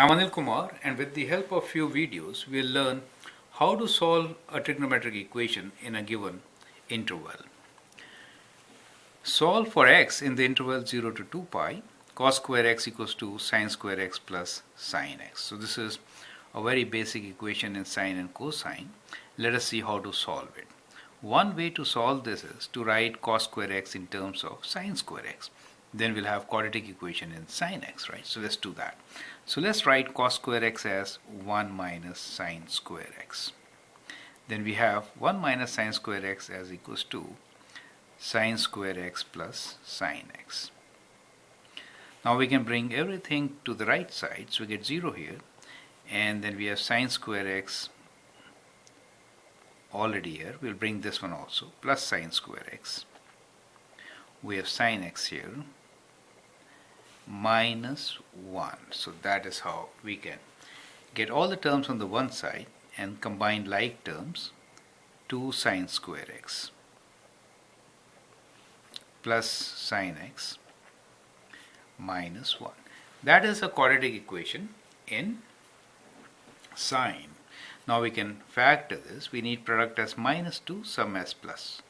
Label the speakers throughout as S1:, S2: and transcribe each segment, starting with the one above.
S1: I'm Anil Kumar, and with the help of few videos, we'll learn how to solve a trigonometric equation in a given interval. Solve for x in the interval 0 to 2 pi, cos square x equals to sine square x plus sine x. So this is a very basic equation in sine and cosine. Let us see how to solve it. One way to solve this is to write cos square x in terms of sine square x. Then we'll have quadratic equation in sine x, right? So let's do that. So let's write cos square x as 1 minus sine square x. Then we have 1 minus sine square x as equals to sine square x plus sine x. Now we can bring everything to the right side, so we get 0 here, and then we have sine square x already here. We'll bring this one also, plus sine square x. We have sine x here, minus 1. So that is how we can get all the terms on the one side and combine like terms. 2 sine square x plus sine x minus 1. That is a quadratic equation in sine. Now we can factor this. We need product as minus 2, sum as plus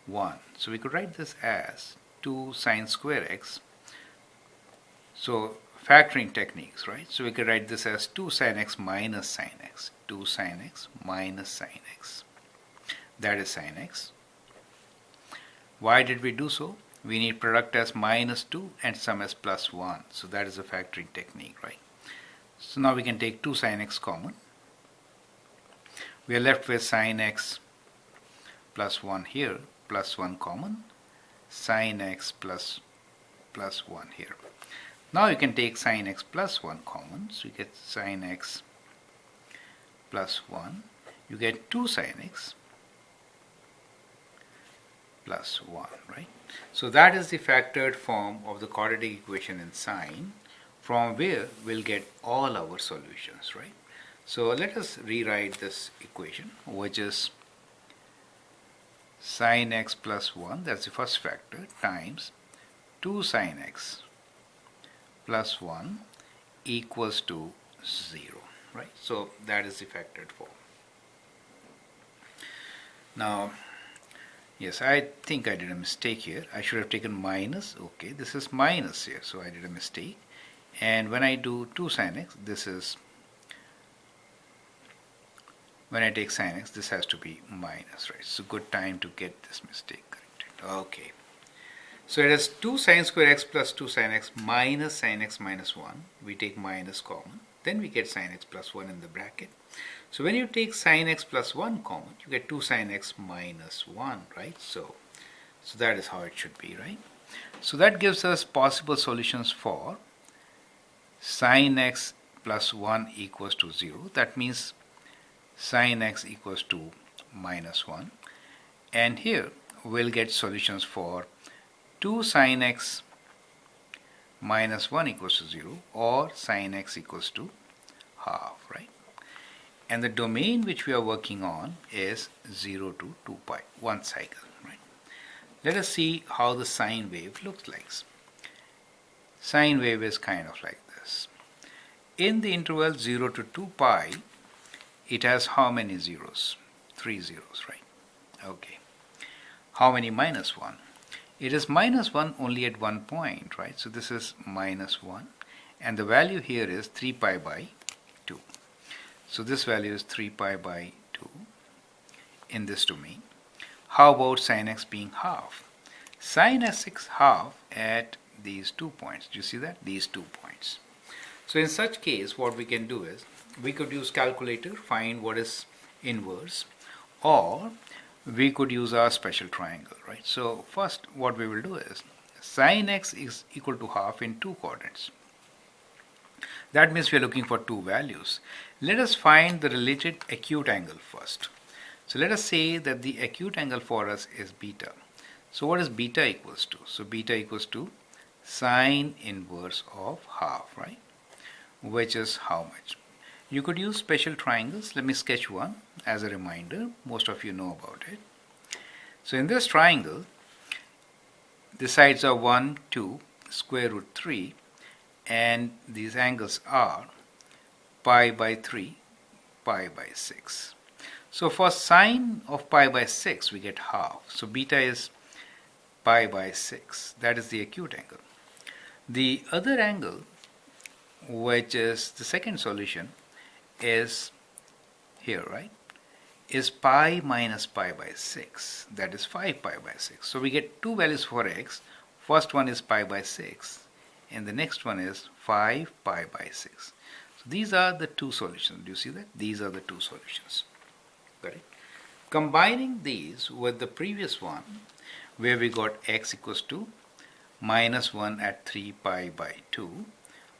S1: 1. So we could write this as 2 sine square x. So factoring techniques, right? So we could write this as 2 sine x minus sine x. 2 sine x minus sine x. That is sine x. Why did we do so? We need product as minus 2 and sum as plus 1. So that is a factoring technique, right? So now we can take 2 sine x common. We are left with sine x plus 1 here, plus 1 common, sine x plus 1 here. Now you can take sine x plus 1 common, so you get sine x plus 1. You get 2 sine x plus 1, right? So that is the factored form of the quadratic equation in sine, from where we'll get all our solutions, right? So let us rewrite this equation, which is sine x plus 1, that's the first factor, times 2 sine x plus 1 equals to 0, right? So that is the factored form. Now, yes, I think I did a mistake here. I should have taken minus. Okay, this is minus here, so I did a mistake. And when I do 2 sine x, this is, when I take sine x, this has to be minus, right? So good time to get this mistake corrected. Okay. So it is 2 sine square x plus 2 sine x minus sine x minus 1. We take minus common. Then we get sine x plus 1 in the bracket. So when you take sine x plus 1 common, you get 2 sine x minus 1, right? So that is how it should be, right? So that gives us possible solutions for sine x plus 1 equals to 0. That means sine x equals to minus 1. And here we'll get solutions for 2 sine x minus 1 equals to 0 or sine x equals to half, right? And the domain which we are working on is 0 to 2 pi, one cycle, right? Let us see how the sine wave looks like. Sine wave is kind of like this. In the interval 0 to 2 pi, it has how many zeros? 3 zeros, right? Okay. How many minus 1? It is minus 1 only at one point, right? So this is minus 1. And the value here is 3 pi by 2. So this value is 3 pi by 2 in this domain. How about sine x being half? Sine x is half at these 2 points. Do you see that? These 2 points. So in such case, what we can do is, we could use calculator, find what is inverse, or we could use our special triangle, right? So first what we will do is, sine x is equal to half in 2 quadrants. That means we are looking for 2 values. Let us find the related acute angle first. So let us say that the acute angle for us is beta. So what is beta equals to? So beta equals to sine inverse of half, right? Which is how much? You could use special triangles. Let me sketch one as a reminder. Most of you know about it. So in this triangle, the sides are 1, 2, square root 3, and these angles are pi by 3, pi by 6. So for sine of pi by 6, we get half. So beta is pi by 6. That is the acute angle. The other angle, which is the second solution, is here, right? Is pi minus pi by 6. That is 5 pi by 6. So we get two values for x. First one is pi by 6 and the next one is 5 pi by 6. So these are the two solutions. Do you see that? These are the two solutions. Got it? Combining these with the previous one, where we got x equals to minus 1 at 3 pi by 2,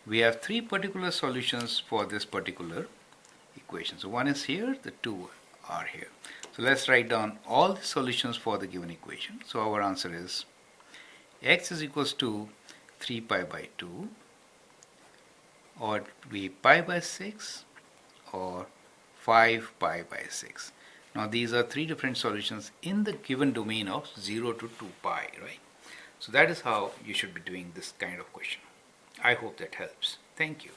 S1: we have three particular solutions for this particular equation. So one is here, the two are here. So let's write down all the solutions for the given equation. So our answer is x is equals to 3 pi by 2, or it will be pi by 6, or 5 pi by 6. Now these are three different solutions in the given domain of 0 to 2 pi, right? So that is how you should be doing this kind of question. I hope that helps. Thank you.